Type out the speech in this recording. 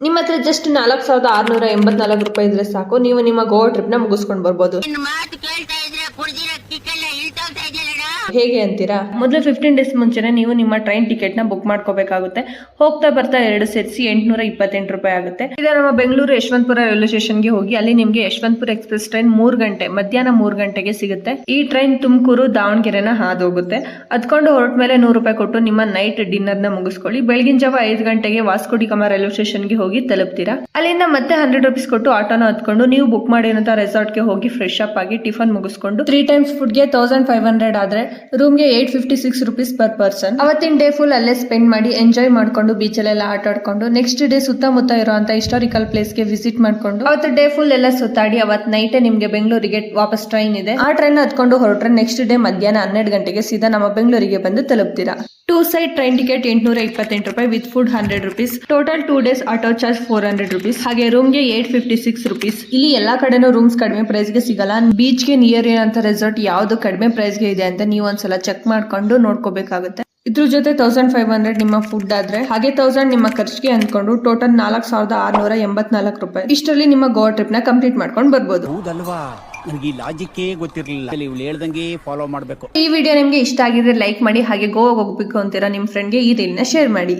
ನಿಮ್ಮ ಹತ್ರ ಜಸ್ಟ್ 4684 ರೂಪಾಯಿ ಇದ್ರೆ ಸಾಕು, ನೀವು ನಿಮ್ಮ ಗೋವಾ ಟ್ರಿಪ್ ನ ಮುಗಿಸ್ಕೊಂಡು ಬರ್ಬೋದು. ಹೇಗೆ ಅಂತೀರಾ? ಮೊದಲು 15 ಡೇಸ್ ಮುಂಚೆನೆ ನೀವು ನಿಮ್ಮ ಟ್ರೈನ್ ಟಿಕೆಟ್ ನ ಬುಕ್ ಮಾಡ್ಕೋಬೇಕಾಗುತ್ತೆ. ಹೋಗ್ತಾ ಬರ್ತಾ 2 ಸೇರಿಸಿ 828 ರೂಪಾಯಿ ಆಗುತ್ತೆ. ಈಗ ನಮ್ಮ ಬೆಂಗಳೂರು ಯಶವಂತಪುರ ರೈಲ್ವೆ ಸ್ಟೇಷನ್ ಗೆ ಹೋಗಿ ಅಲ್ಲಿ ನಿಮ್ಗೆ ಯಶವಂತಪುರ ಎಕ್ಸ್ಪ್ರೆಸ್ ಟ್ರೈನ್ 3 ಗಂಟೆ ಮಧ್ಯಾಹ್ನ 3 ಗಂಟೆಗೆ ಸಿಗುತ್ತೆ. ಈ ಟ್ರೈನ್ ತುಮಕೂರು ದಾವಣಗೆರೆನ ಹಾದೋಗುತ್ತೆ. ಅದ್ಕೊಂಡು ಹೊರಟ ಮೇಲೆ 100 ರೂಪಾಯಿ ಕೊಟ್ಟು ನಿಮ್ಮ ನೈಟ್ ಡಿನ್ನರ್ ನ ಮುಗಿಸ್ಕೊಳ್ಳಿ. ಬೆಳಗಿನ ಜಾವ 5 ಗಂಟೆಗೆ Vasco D gamma railway station ಗೆ ಹೋಗಿ ತಲುಪ್ತೀರಾ. ಅಲ್ಲಿಂದ ಮತ್ತೆ 100 ರೂಪೀಸ್ ಕೊಟ್ಟು ಆಟೋನ ಹತ್ಕೊಂಡು ನೀವು ಬುಕ್ ಮಾಡಿರೋಂತ ರೆಸಾರ್ಟ್ ಗೆ ಹೋಗಿ ಫ್ರೆಶ್ ಅಪ್ ಆಗಿ ಟಿಫನ್ ಮುಗಿಸ್ಕೊಂಡು 3 ಟೈಮ್ಸ್ ಫುಡ್ ಗೆ 1500 ಆದ್ರೆ ರೂಮ್ ಗೆ 856 ರೂಪೀಸ್ ಪರ್ ಪರ್ಸನ್. ಅವತ್ತಿನ ಡೇ ಫುಲ್ ಅಲ್ಲೇ ಸ್ಪೆಂಡ್ ಮಾಡಿ ಎಂಜಾಯ್ ಮಾಡ್ಕೊಂಡು ಬೀಚ್ ಅಲ್ಲೆಲ್ಲ ಆಟ ಆಡ್ಕೊಂಡು ನೆಕ್ಸ್ಟ್ ಡೇ ಸುತ್ತಮುತ್ತ ಇರುವಂತ ಹಿಸ್ಟಾರಿಕಲ್ ಪ್ಲೇಸ್ ಗೆ ವಿಸಿಟ್ ಮಾಡ್ಕೊಂಡು ಅವತ್ತು ಡೇ ಫುಲ್ ಎಲ್ಲ ಸುತ್ತಾಡಿ ಅವತ್ ನೈಟ್ ನಿಮ್ಗೆ ಬೆಂಗಳೂರಿಗೆ ವಾಪಸ್ ಟ್ರೈನ್ ಇದೆ. ಆ ಟ್ರೈನ್ ಹತ್ಕೊಂಡು ಹೊರಟ್ರೆ ನೆಕ್ಸ್ಟ್ ಡೇ ಮಧ್ಯಾಹ್ನ 12 ಗಂಟೆಗೆ ಸೀದಾ ನಮ್ಮ ಬೆಂಗಳೂರಿಗೆ ಬಂದು ತಲುಪ್ತೀರಾ. 2 ಸೈಡ್ ಟ್ರೈನ್ ಟಿಕೆಟ್ 828 ರೂಪಾಯಿ with food 100 rupees. Total 2 days auto charge 400 rupees. ಹಾಗೆ ರೂಮ್ ಗೆ 856 ರೂಪೀಸ್. ಇಲ್ಲಿ ಎಲ್ಲಾ ಕಡೆನೂ ರೂಮ್ಸ್ ಕಡಿಮೆ ಪ್ರೈಸ್ ಗೆ ಸಿಗಲ್ಲ. ಬೀಚ್ ಗೆ ನಿಯರ್ ಇರೋಂತ ರೆಸಾರ್ಟ್ ಯಾವ್ದು ಕಡಿಮೆ ಪ್ರೈಸ್ ಗೆ ಇದೆ ಅಂತ ನೀವು ಒಂದ್ಸಲ ಚೆಕ್ ಮಾಡ್ಕೊಂಡು ನೋಡ್ಕೋಬೇಕಾಗುತ್ತೆ. ಇದ್ರ ಜೊತೆ 1500 ನಿಮ್ಮ ಫುಡ್ ಆದ್ರೆ ಹಾಗೆ 1000 ನಿಮ್ಮ ಖರ್ಚಿಗೆ ಅಂದ್ಕೊಂಡು ಟೋಟಲ್ 4684 ರೂಪಾಯಿ. ಇಷ್ಟರಲ್ಲಿ ನಿಮ್ಮ ಗೋವಾ ಟ್ರಿಪ್ ನ ಕಂಪ್ಲೀಟ್ ಮಾಡ್ಕೊಂಡು ಬರ್ಬೋದು. ನನಗೆ ಈ ಲಾಜಿಕ್ಕೇ ಗೊತ್ತಿರಲಿಲ್ಲ. ಇವಳು ಹೇಳ್ದಂಗೆ ಫಾಲೋ ಮಾಡಬೇಕು. ಈ ವಿಡಿಯೋ ನಿಮ್ಗೆ ಇಷ್ಟ ಆಗಿದ್ರೆ ಲೈಕ್ ಮಾಡಿ, ಹಾಗೆ ಗೋವಾ ಹೋಗ್ಬೇಕು ಅಂತೀರಾ ನಿಮ್ ಫ್ರೆಂಡ್ಗೆ ಈ ರೀಲ್ನ ಶೇರ್ ಮಾಡಿ.